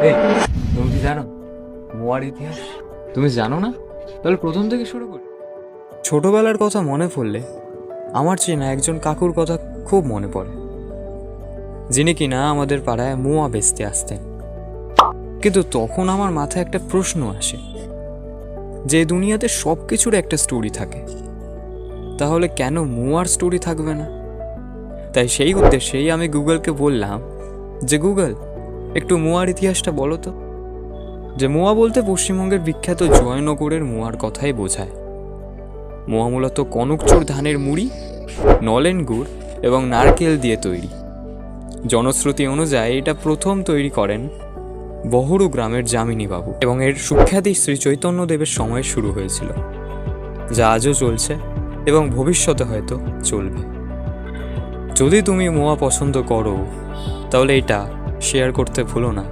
এই, তুমি কি জানো মোয়ার ইতিহাস? তুমি জানো না? তাহলে প্রথম থেকে শুরু করি। ছোটবেলার কথা মনে পড়লে আমার চেনা একজন কাকুর কথা খুব মনে পড়ে, যিনি কিনা আমাদের পাড়ায় মোয়া বেচতে আসতেন। কিন্তু তখন আমার মাথায় একটা প্রশ্ন আসে, যে দুনিয়াতে সব কিছুর একটা স্টোরি থাকে, তাহলে কেন মোয়ার স্টোরি থাকবে না? তাই সেই উদ্দেশ্যেই আমি গুগলকে বললাম যে গুগল, একটু মোয়ার ইতিহাসটা বলো তো। যে মোয়া বলতে পশ্চিমবঙ্গের বিখ্যাত জয়নগরের মোয়ার কথাই বোঝায়। মোয়া মূলত কনকচোর ধানের মুড়ি, নলেন গুড় এবং নারকেল দিয়ে তৈরি। জনশ্রুতি অনুযায়ী এটা প্রথম তৈরি করেন বহরু গ্রামের যামিনী বাবু, এবং এর সুখ্যাতি শ্রী চৈতন্যদেবের সময় শুরু হয়েছিল, যা আজও চলছে এবং ভবিষ্যতে হয়তো চলবে। যদি তুমি মোয়া পছন্দ করো, তাহলে এটা শেয়ার করতে ভুলো না।